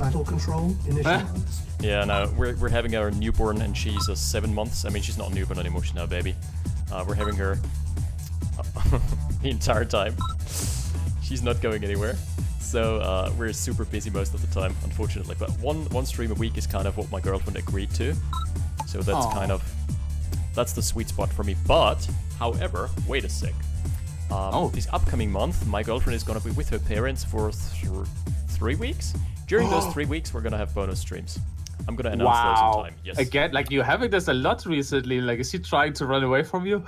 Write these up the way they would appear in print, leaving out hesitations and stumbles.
battle control initialized. Yeah, no, we're having our newborn and she's 7 months. I mean, she's not a newborn anymore, she's now a baby. We're having her the entire time. She's not going anywhere. So we're super busy most of the time, unfortunately. But one stream a week is kind of what my girlfriend agreed to. So that's kind of, that's the sweet spot for me. But, however, wait a sec. This upcoming month, my girlfriend is gonna be with her parents for 3 weeks. During those 3 weeks, we're gonna have bonus streams. I'm gonna announce those in time. Yes. Again, like you're having this a lot recently. Like, is he trying to run away from you?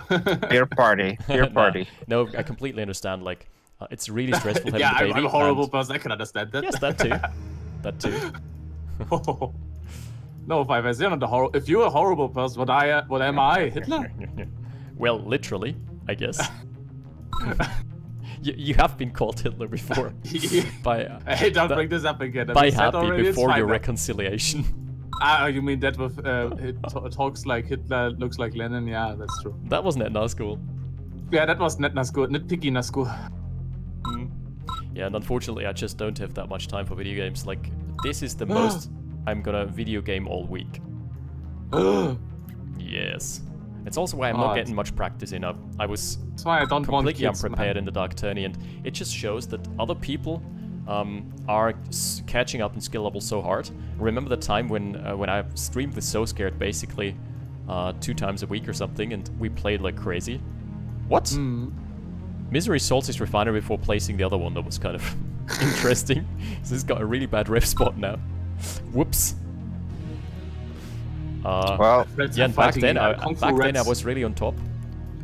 Beer party. Beer party. No, I completely understand. Like, it's really stressful having a baby. I'm a horrible person. I can understand that. Yes, that too. That too. No, if you're not a horrible, if you're a horrible person, what am I? Hitler? Well, literally, I guess. You have been called Hitler before. By hey, don't bring this up again. By Happy before your reconciliation. Ah, you mean that with talks like Hitler, looks like Lenin? Yeah, that's true. That wasn't at Nazgul. Yeah, that was nitpicky Nazgul. Yeah, and unfortunately, I just don't have that much time for video games. Like, this is the most I'm gonna video game all week. Yes. It's also why I'm not getting much practice in. I was completely unprepared in the Dark Tourney, and it just shows that other people are catching up in skill level so hard. Remember the time when I streamed with So Scared basically 2 times a week or something, and we played like crazy? What? Misery sold his Refinery before placing the other one. That was kind of interesting. So he's got a really bad ref spot now. Whoops. Well, yeah, and back then I was really on top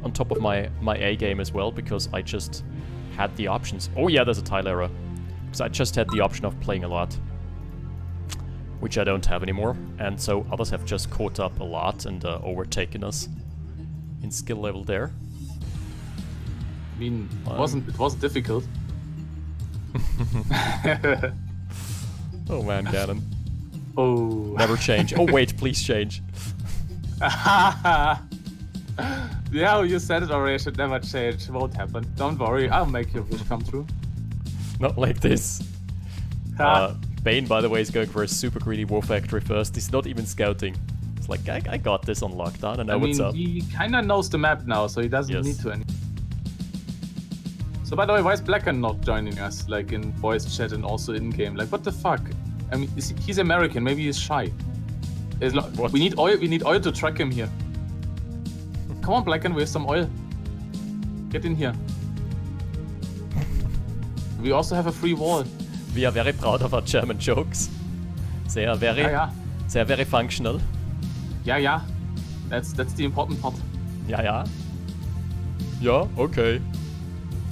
of my A game as well, because I just had the options. Oh yeah, there's a tile error. Because I just had the option of playing a lot, which I don't have anymore, and so others have just caught up a lot and overtaken us in skill level there. I mean, it wasn't difficult. Oh man, Ganon. Oh. Never change. Oh wait, please change. Yeah, you said it already. I should never change. Won't happen. Don't worry. I'll make your wish come true. Not like this. Bain, by the way, is going for a super greedy War Factory first. He's not even scouting. It's like, I got this on lockdown. I know what's up. He kinda knows the map now, so he doesn't need to anymore. So by the way, why is Blacken not joining us, like in voice chat and also in game? Like, what the fuck? I mean, he's American. Maybe he's shy. We need oil. We need oil to track him here. Come on, Blacken, we have some oil. Get in here. We also have a free wall. We are very proud of our German jokes. They are very, they are very functional. Yeah. That's the important part. Yeah. Yeah. Okay.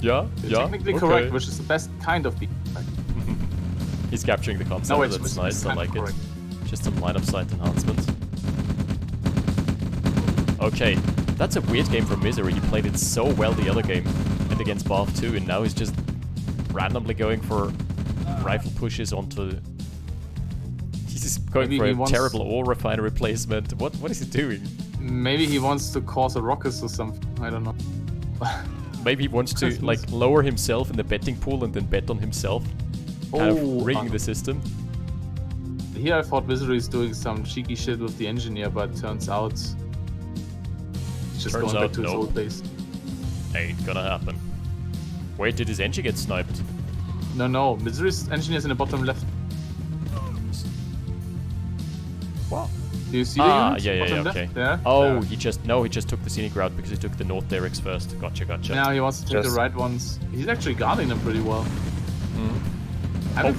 Yeah. Technically correct, which is the best kind of being. He's capturing the concept. No, that's nice. I like it. Just some line of sight enhancement. Okay, that's a weird game from Misery. He played it so well the other game and against Valve too, and now he's just randomly going for rifle pushes onto. He's just going for a terrible ore refinery replacement. What is he doing? Maybe he wants to cause a rocket or something. I don't know. Maybe he wants to like lower himself in the betting pool and then bet on himself. Kind of rigging the system. Here I thought Misery is doing some cheeky shit with the engineer, but turns out he's just going back to his old base. Ain't gonna happen. Wait, did his engine get sniped? No. Misery's engineer's in the bottom left. What? Do you see the unit? Yeah, okay. There? Oh, he just took the scenic route because he took the north derricks first. Gotcha. Now he wants to take the right ones. He's actually guarding them pretty well.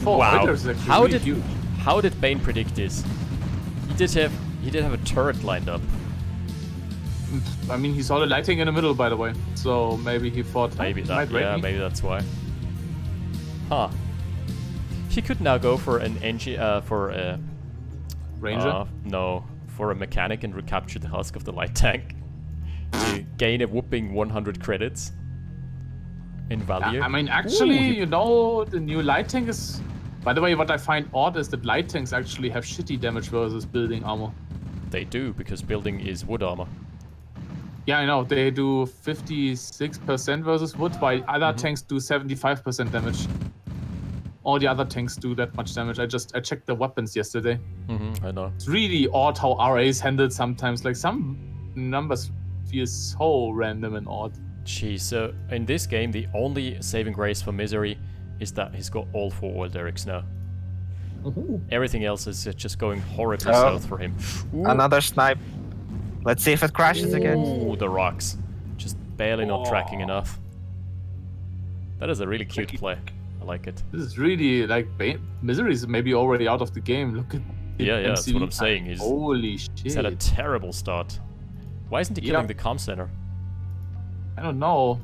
Wow. How did Bain predict this? He did have a turret lined up. I mean, he saw the lighting in the middle, by the way. So maybe he thought maybe that's why. Huh. He could now go for an engine for a ranger. No, for a mechanic and recapture the husk of the light tank to gain a whopping 100 credits. In value. I mean, actually, you know, the new light tank is... By the way, what I find odd is that light tanks actually have shitty damage versus building armor. They do, because building is wood armor. Yeah, I know. They do 56% versus wood, while other tanks do 75% damage. all the other tanks do that much damage. I checked the weapons yesterday. I know. It's really odd how RA's handled sometimes. Like some numbers feel so random and odd. Geez, so in this game, the only saving grace for Misery is that he's got all 4 oil derricks now. Everything else is just going horribly south for him. Ooh. Another snipe. Let's see if it crashes again. Ooh, the rocks. Just barely not tracking enough. That is a really cute play. I like it. This is really like Misery is maybe already out of the game. Look at Yeah, that's what I'm saying. Holy shit. He's had a terrible start. Why isn't he killing the comm center? I don't know.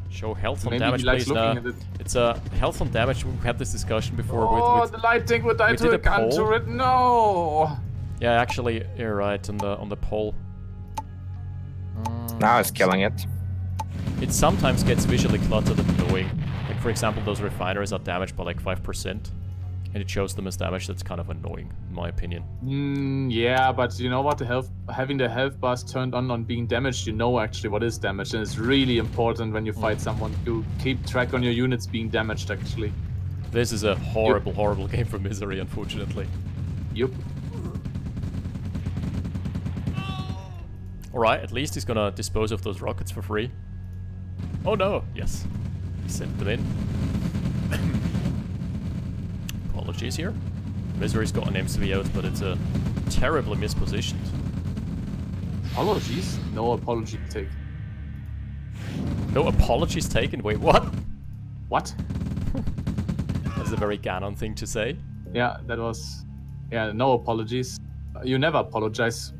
Show health on Maybe damage, he likes please. looking at it. It's health on damage. We've had this discussion before. Oh, the light tank would die to a gun turret. No. Yeah, actually, you're right on the pole. Now it's killing it. It sometimes gets visually cluttered and annoying. Like for example, those refineries are damaged by like 5%, and it shows them as damage. That's kind of annoying, in my opinion. Yeah, but you know what? Having the health bars turned on being damaged, you know actually what is damaged, and it's really important when you fight someone to keep track on your units being damaged. Actually, this is a horrible game for Misery, unfortunately. Yup. Alright, at least he's gonna dispose of those rockets for free. Oh no! Yes. He sent them in. Apologies here. Misery's got an MCV out, but it's a terribly mispositioned. Apologies? No apology taken. No apologies taken? Wait, what? What? That's a very Ganon thing to say. Yeah, that was... Yeah, no apologies. You never apologize.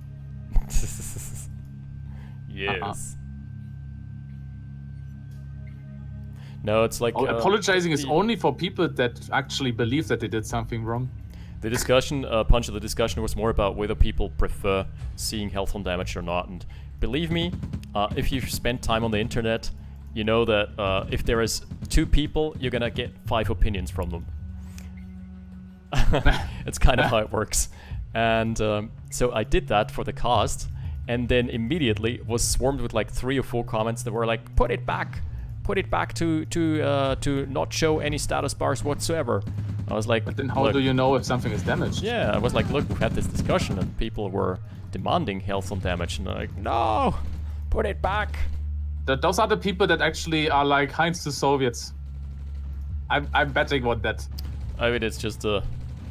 Yes. No, it's like... apologizing is only for people that actually believe that they did something wrong. The discussion, Punch, the discussion was more about whether people prefer seeing health on damage or not. And believe me, if you've spent time on the internet, you know that if there is 2 people, you're gonna get 5 opinions from them. It's kind of how it works. And so I did that for the cast, and then immediately was swarmed with like 3 or 4 comments that were like, put it back to not show any status bars whatsoever. I was like, but then how do you know if something is damaged? Yeah, I was like, look, we've had this discussion and people were demanding health on damage, and I'm like, no, put it back. Those are the people that actually are like Heinz to Soviets. I'm betting on that. I mean, it's just a,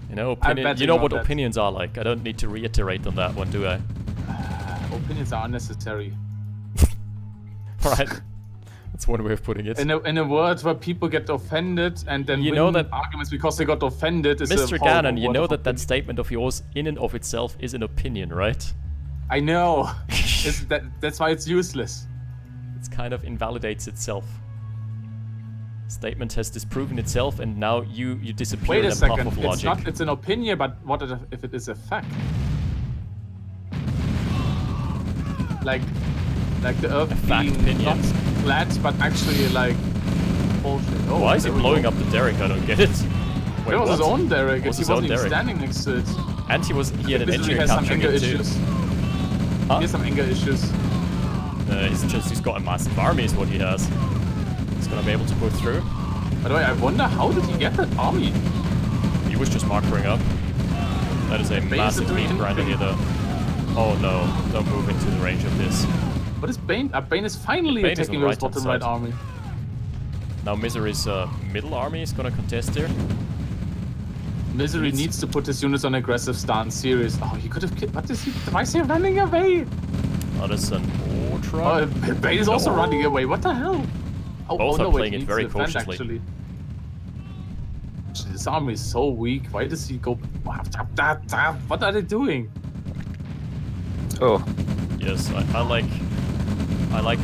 you know, opinion. You know what opinions are like. I don't need to reiterate on that one, do I? Opinions are unnecessary. Right. That's one way of putting it. In a world where people get offended and then you know that arguments because they got offended is Mr. Ganon, you know that statement of yours in and of itself is an opinion, right? I know. That's why it's useless. It kind of invalidates itself. Statement has disproven itself, and now you disappear in a puff of logic. It's an opinion, but what if it is a fact? Like the Earth being not flat, but actually like bullshit. Oh, why is he blowing up the derrick? I don't get it. Wait, it was his own derrick. He wasn't even derrick? Standing next to it. And he had an engineer capturing it too. He has some anger issues. He's got a massive army is what he has. He's gonna be able to push through. By the way, I wonder how did he get that army? He was just markering up. That is a massive beam grinder here though. Oh no, don't move into the range of this. What is Bain? Bain is finally attacking his bottom right army. Now Misery's middle army is gonna contest here. Misery needs to put his units on aggressive stance. Serious. Oh, he could have killed. What is he? Why is he running away? Oh, that's an Ultra. Oh, Bain is also running away. What the hell? Both are playing it very cautiously. Actually. This army is so weak. Why does he go? What are they doing? Oh. Yes, I like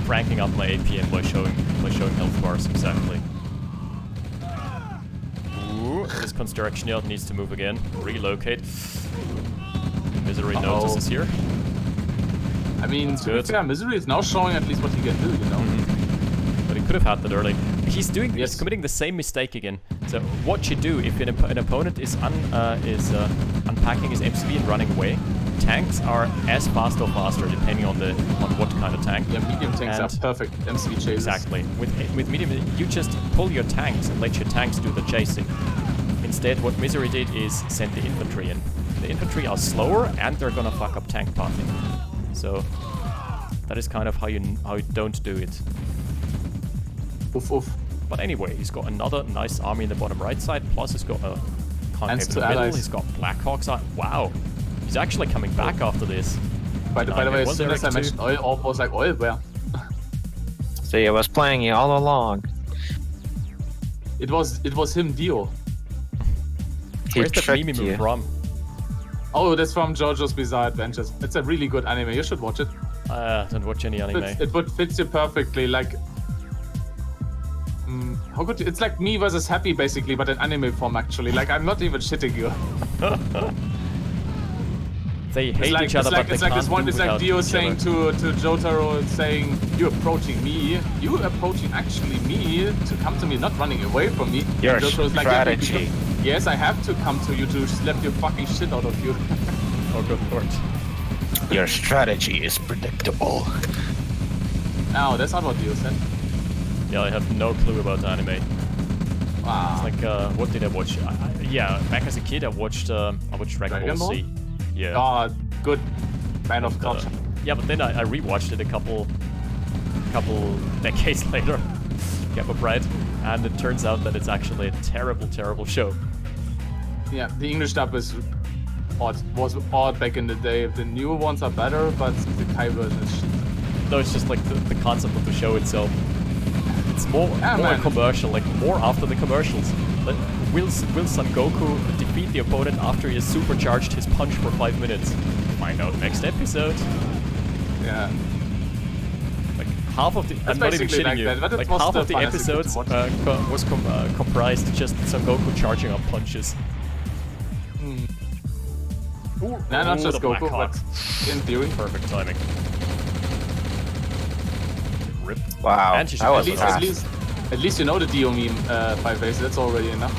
cranking up my APM by showing health bars exactly. Ooh, this construction yard needs to move again. Relocate. Misery notices here. I mean, to be fair, Misery is now showing at least what he can do, you know. But he could have had that early. He's committing the same mistake again. So what you do if an opponent is unpacking his MCV and running away, tanks are as fast or faster depending on what kind of tank. Yeah, medium tanks And- are perfect MCV chasers. Exactly. With medium, you just pull your tanks and let your tanks do the chasing. Instead, what Misery did is send the infantry in. The infantry are slower and they're gonna fuck up tank pathing. So that is kind of how you don't do it. Oof, oof. But anyway, he's got another nice army in the bottom right side. Plus, he's got a concave in to the middle. allies. He's got Blackhawks. Wow, he's actually coming back after this. By the way, as soon as I Derek mentioned oil, all was like oil where? See, I was playing you all along. It was him, Dio. He Where's the tricked meme you. from? Oh, that's from JoJo's Bizarre Adventures. It's a really good anime. You should watch it. Don't watch any anime. It would fit you perfectly. Like, how could you? It's like me versus Happy, basically, but in anime form, actually. Like, I'm not even shitting you. They hate each other, but they can't do It's like without Dio each saying other. to Jotaro, saying, "You approaching me? You approaching actually me to come to me, not running away from me." Your And Jotaro's like, strategy. yes, I have to come to you to slap your fucking shit out of you. Oh, good lord. Your strategy is predictable. No, that's not what Dio said. Yeah, I have no clue about anime. Wow. Like, what did I watch? Yeah, back as a kid, I watched Dragon Ball Z. Yeah. God, good man of culture. Yeah, but then I rewatched it a couple decades later. Get my pride. And it turns out that it's actually a terrible, terrible show. Yeah, the English dub is odd. Was odd back in the day. The new ones are better, but the Kai version is shit. No, it's just like the concept of the show itself. It's more man. commercial, like more after the commercials. Like, will Son Goku defeat the opponent after he has supercharged his punch for 5 minutes? Find out next episode. Yeah. Like half of the I'm not even basically shitting like you. that, but it Like was half still of the fun as a kid to episodes watch. was comprised just Son Goku charging up punches. Ooh, Nah, not just the Goku, Blackhawks. but in theory. Perfect timing. Rip. Wow, And she should that was at fast. At least you know the Dio meme, 5 base. That's already enough.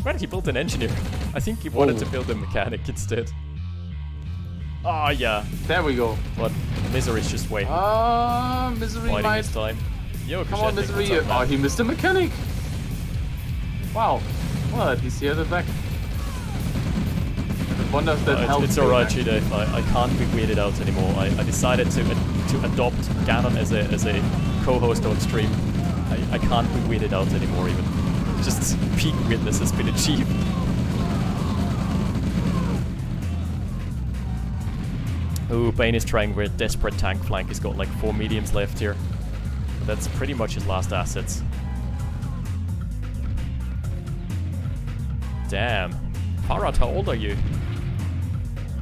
Why did he build an engineer? I think he wanted to build a mechanic instead. Oh yeah, There we go. but Misery's just waiting, Misery biding might. his time. Yo, Come on, Crescentic, Misery. what's up, man? Oh, he missed the mechanic. Wow. Well, at least he had it back. I wonder if that helps. It's alright, Chide. I can't be weirded out anymore. I decided to adopt Ganon as a co-host on stream. I can't be weirded out anymore even. Just peak weirdness has been achieved. Ooh, Bain is trying very desperate tank flank. He's got like 4 mediums left here. That's pretty much his last assets. Damn. Farad, how old are you?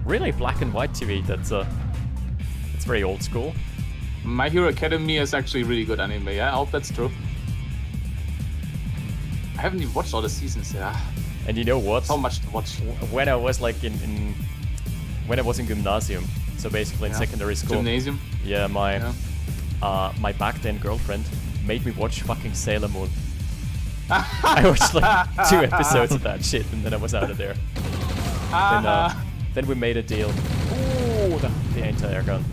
Really? Black and white TV? That's very old school. My Hero Academia is actually really good anime. Yeah, I hope that's true. I haven't even watched all the seasons. Yeah. And you know what? So much to watch. When I was like when I was in gymnasium, so basically in secondary school. Gymnasium. Yeah, my back then girlfriend made me watch fucking Sailor Moon. I watched like 2 episodes of that shit, and then I was out of there. Then we made a deal. Ooh, the anti-air gun.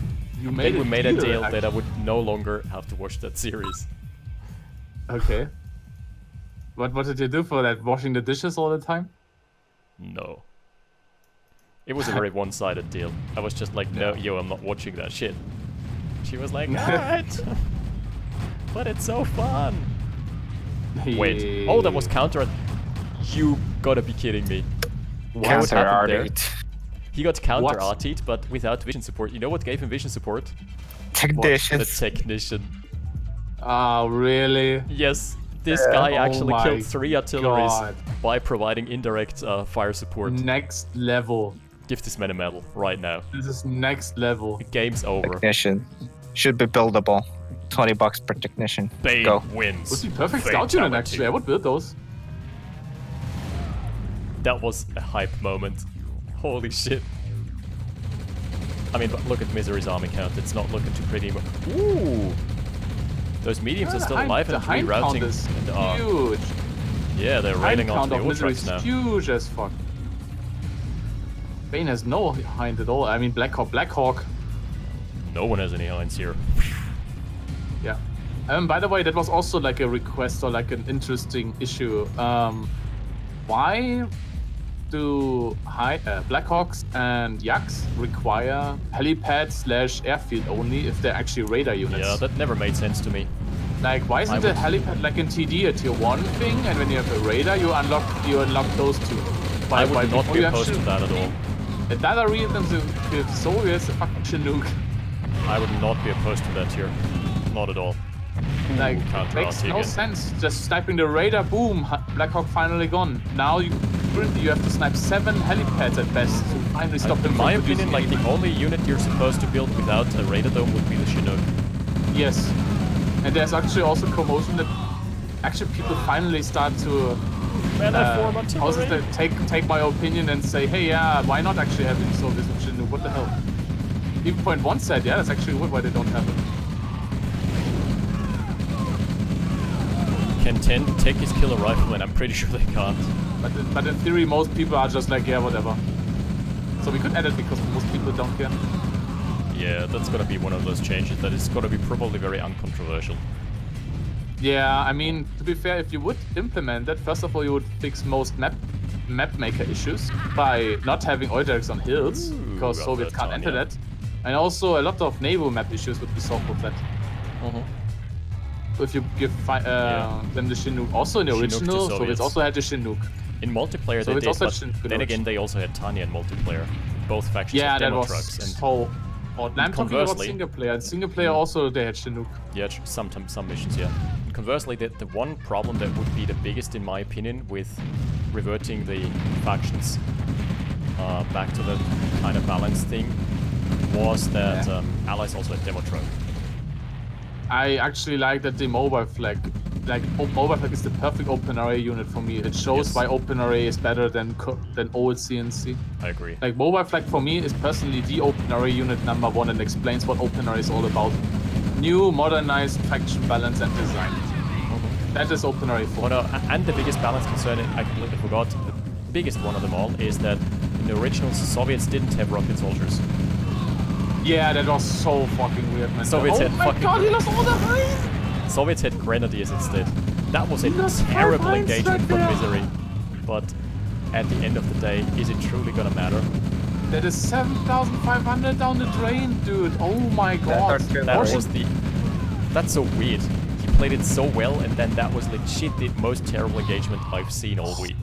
You made Then we made a deal actually. that I would no longer have to watch that series. Okay. What did you do for that? Washing the dishes all the time? No. It was a very one-sided deal. I was just like, no, yo, I'm not watching that shit. She was like, alright. But it's so fun. Wait. Oh, that was counter. You gotta be kidding me. What Counter happened there? art. He got counter What? artied, but without vision support. You know what gave him vision support? The Technicians. technician. Oh, really? Yes, this guy Oh actually my killed 3 artilleries God. by providing indirect fire support. Next level. Give this man a medal right now. This is next level. Game's over. Technician. Should be buildable. $20 per technician. Bain Go. wins. Would be perfect scout unit actually. I would build those. That was a hype moment. Holy shit. I mean, but look at Misery's army count. It's not looking too pretty. Ooh! Those mediums are still alive and Hind count rerouting. is And, huge. yeah, they're Hind railing count onto the of old Misery trucks is now. huge as fuck. Bain has no hind at all. I mean, Blackhawk. No one has any hinds here. Yeah. By the way, that was also like a request or like an interesting issue. Why do Blackhawks and Yaks require helipad/airfield only if they're actually radar units? Yeah, that never made sense to me. Like, why isn't the helipad like in TD a tier 1 thing, and when you have a radar, you unlock those two? I would not be opposed to that at all. Another reason the Soviets a fucking Chinook. I would not be opposed to that here. Not at all. Like, Counter makes RT no again. sense. Just sniping the radar, boom, Blackhawk finally gone. Now you have to snipe 7 helipads at best to finally stop them In from my producing opinion, like any- the only unit you're supposed to build without a radar dome would be the Chinook. Yes. And there's actually also commotion that actually people finally start to also take my opinion and say, hey, yeah, why not actually having Soviets with Chinook? What the hell? Even Point 1 said, yeah, that's actually why they don't have it. Can 10 take his killer rifleman? I'm pretty sure they can't. But in theory, most people are just like, yeah, whatever. So we could add it because most people don't care. Yeah, that's gonna be one of those changes that is gonna be probably very uncontroversial. Yeah, I mean, to be fair, if you would implement that, first of all, you would fix most map maker issues by not having oil derricks on hills, because got Soviets that can't done, enter yeah. that. And also, a lot of naval map issues would be solved with that. So if you give them the Chinook, also in the Chinook to original, Soviets. Soviets also had the Chinook. In multiplayer So they it's did, also but good then option. again they also had Tanya in multiplayer. Both factions Yeah, had that demo was trucks. And so odd. I'm talking about conversely- single player. In single player also they had Chinook. yeah, sometimes some missions, yeah. And conversely, the one problem that would be the biggest, in my opinion, with reverting the factions back to the kind of balance thing, was that allies also had demo truck. I actually like that the mobile flag. Like, mobile flag is the perfect open array unit for me. It shows Yes. why open array is better than old CNC. I agree. Like, mobile flag for me is personally the open array unit #1 and explains what open array is all about. New, modernized faction balance and design. That is open array for Oh, no, and the biggest balance concern, I completely forgot, the biggest one of them all, is that in the originals, Soviets didn't have rocket soldiers. Yeah, that was so fucking weird, man. Soviets oh had my fucking- god, he lost all the height! Soviets had grenadiers instead. That was a lost terrible 5 engagement right for there. Misery. But at the end of the day, is it truly gonna matter? That is 7,500 down the drain, dude. Oh my god. That was the... That's so weird. He played it so well, and then that was legit the most terrible engagement I've seen all week.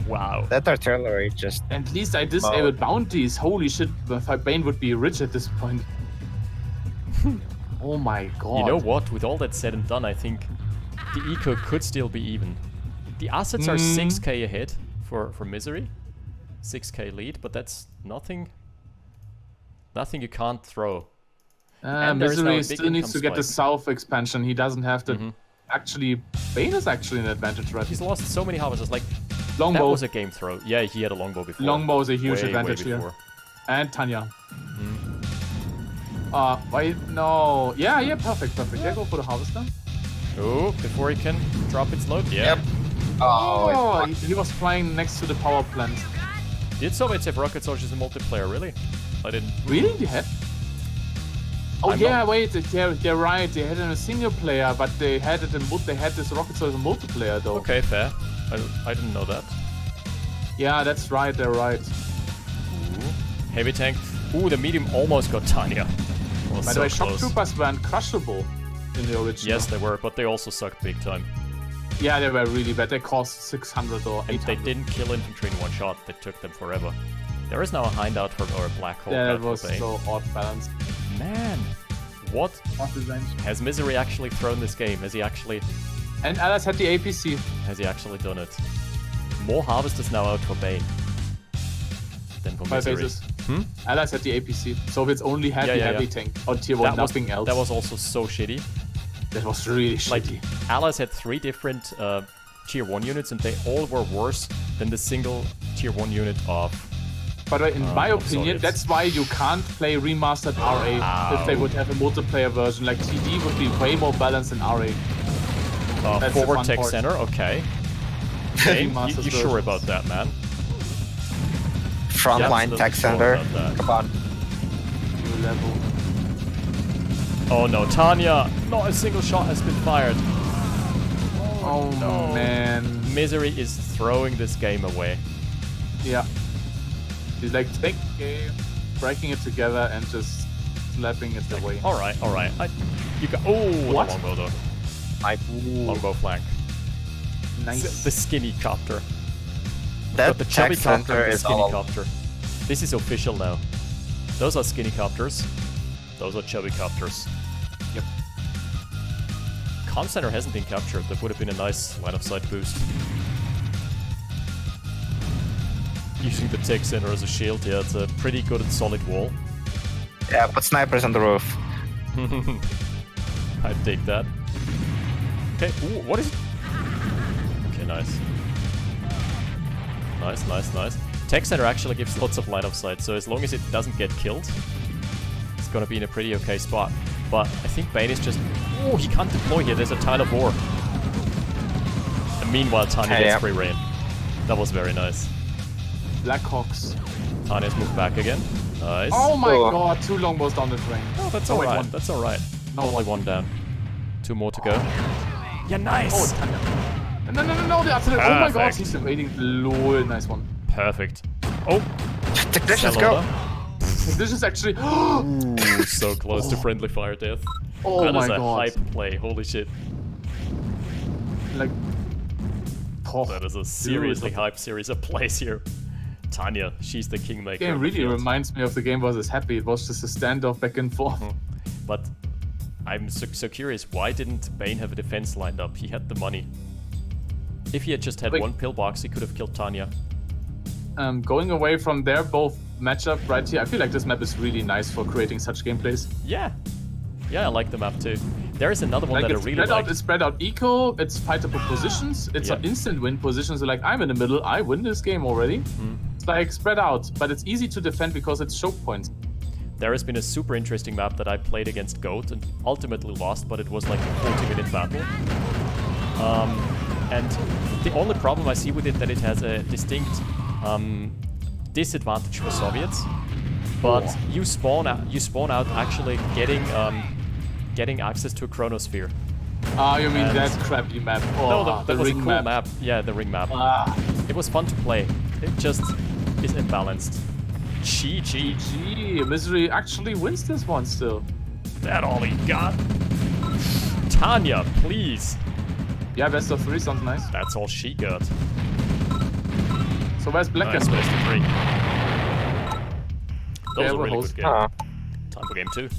Wow. That artillery just At least I disabled bounties. Holy shit, Bain would be rich at this point. Oh my god. You know what? With all that said and done, I think the eco could still be even. The assets are 6k ahead for Misery. 6k lead, but that's nothing you can't throw. And there is now a Misery big still needs income to get the spike. south expansion. He doesn't have to. Actually, Bain is actually an advantage, right? He's lost so many harvesters, like, that Longbow. was a game throw. Yeah, he had a longbow before. Longbow is a huge Way advantage here. before. And Tanya. Wait, no. Yeah, perfect. Yeah, go for the harvester. Oh, before he can drop its load. Yeah. Yep. Oh, Oh, he was flying next to the power plant. Did Soviets have rocket soldiers in multiplayer, really? I didn't. Really? They had? Oh I'm yeah, not- wait, they're right. They had it in a single player, but they had it in they had this rocket soldier multiplayer though. Okay, fair. I didn't know that. Yeah, that's right. They're right. Heavy tank. Ooh, the medium almost got Tanya. Was By so the way, shock close. troopers were uncrushable in the original. Yes, they were, but they also sucked big time. Yeah, they were really bad. They cost 600 or And 800. they didn't kill infantry in one shot. They took them forever. There is now a hind out for, or a black hole Yeah, out it was for Bain. so odd balanced. Man, what Odd design. has Misery actually thrown this game? Has he actually And Alice had the APC. done it? More harvesters now out for Bain than for By Misery. basis. Alice had the APC. Soviets only had the Yeah, heavy yeah. tank on tier 1, nothing else. That was also so shitty. That was really Like, shitty. Allies had 3 different tier 1 units, and they all were worse than the single tier 1 unit of... But in my of opinion, Soviets. that's why you can't play remastered RA if they would have a multiplayer version. Like TD would be way more balanced than RA. That's the forward fun tech part. center, okay. Bain, Remastered you sure versions. about that, man? Frontline absolutely tech sure center. about that. Come on. New level. Oh no, Tanya! Not a single shot has been fired. Oh no. man. Misery is throwing this game away. Yeah. He's like take game, breaking it together and just slapping it away. Alright, alright. You got. Oh, What? the longbow though. Longbow flank. Nice. The skinny copter. That Got the chubby tech copter center and the is skinny all. copter. This is official now. Those are skinny copters. Those are chubby copters. Yep. Comm center hasn't been captured. That would have been a nice line of sight boost. Using the tech center as a shield, yeah, it's a pretty good and solid wall. Yeah, put snipers on the roof. I'd take that. Okay, ooh, what is it? Okay, nice. Nice, nice, nice. Tech center actually gives lots of line of sight, so as long as it doesn't get killed, it's gonna be in a pretty okay spot. But I think Bain is just... Oh, he can't deploy here, there's a tile of war. And meanwhile, Tanya gets free reign. That was very nice. Blackhawks. Tanya's moved back again. Nice. Oh my Oh. god, 2 longbows down the drain. Oh, that's Oh, wait, alright, one. that's alright. No, Only one down. 2 more to go. Yeah, nice! Oh, Tanya. No, the artillery. Oh my god, Perfect. he's evading. Lol, nice one. Perfect. Oh! Technicians go! This is actually. Ooh, so close to friendly fire death. Oh That my is a god. hype play, holy shit. Like. Oh, That is a seriously hype series of plays here. Tanya, she's the kingmaker. Game of the really field. reminds me of the game versus Happy. It was just a standoff back and forth. But I'm so curious, why didn't Bain have a defense lined up? He had the money. If he had just had Wait. one pillbox, he could have killed Tanya. Going away from their both matchup right here, I feel like this map is really nice for creating such gameplays. Yeah. Yeah, I like the map too. There is another one Like that I it's really spread like. out, it's spread out eco, it's fightable positions, it's Yeah. an instant win position. So like I'm in the middle, I win this game already. It's like spread out, but it's easy to defend because it's choke points. There has been a super interesting map that I played against Goat and ultimately lost, but it was like a 40-minute battle. And the only problem I see with it that it has a distinct disadvantage for Soviets. But you spawn out actually getting access to a chronosphere. Ah, you mean And- that crappy map? Oh, No, that was a ring cool map. Yeah, the ring map. Ah, It was fun to play. It just is imbalanced. GG. gee, Misery actually wins this one still. That all he got. Tanya, please. Yeah, best of 3 sounds nice. That's all she got. So where's Black Nice, and best of 3. That was a we'll really host. good game. Oh, Time for game 2.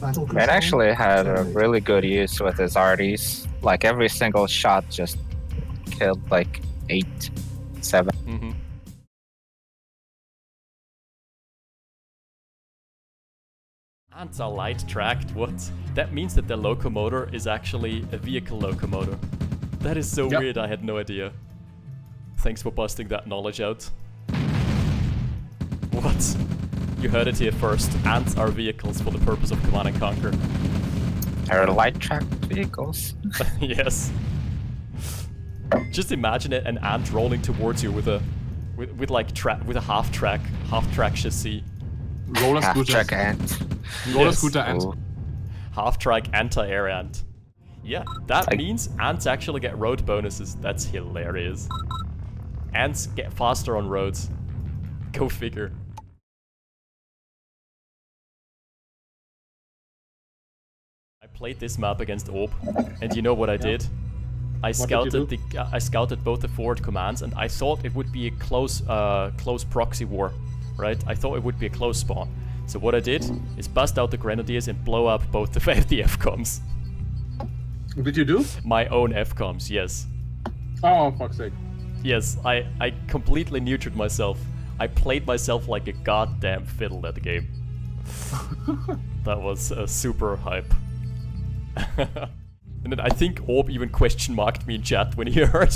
Battle Bain control actually had a terminated. really good use with his arties. Like every single shot just killed like 8, 7. Mm-hmm. Ants are light tracked, what? That means that the locomotor is actually a vehicle locomotor. That is so Yep. weird, I had no idea. Thanks for busting that knowledge out. What? You heard it here first. Ants are vehicles for the purpose of Command and Conquer. They're light tracked vehicles. Yes. Just imagine it, an ant rolling towards you with a with a half track chassis. Roller Half scooter. track ant. Roller Yes. scooter and Ooh. Half track anti-air ant. Yeah, that Like- means ants actually get road bonuses. That's hilarious. Ants get faster on roads. Go figure. I played this map against Orb, and you know what I did? I did you scouted do? I scouted both the forward commands, and I thought it would be a close proxy war, right? I thought it would be a close spawn. So what I did is bust out the grenadiers and blow up both the FDF-coms. Did you do? My own F-coms, yes. Oh, fuck's sake. Yes, I completely neutered myself. I played myself like a goddamn fiddle that game. That was super hype. And then I think Orb even question marked me in chat when he heard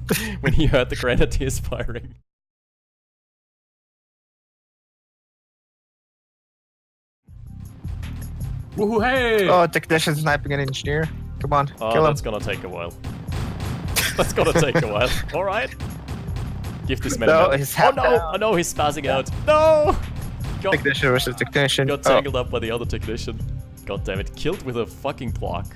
the grenadiers firing. Woohoo, hey! Oh, technician sniping an engineer. Come on, Oh, kill him. that's gonna take a while. That's gonna take a while. Alright. Give this man No, a he's Oh half no! down. Oh no, he's passing out. No! Got, Technician versus technician. got Oh. tangled up by the other technician. God damn it. Killed with a fucking block.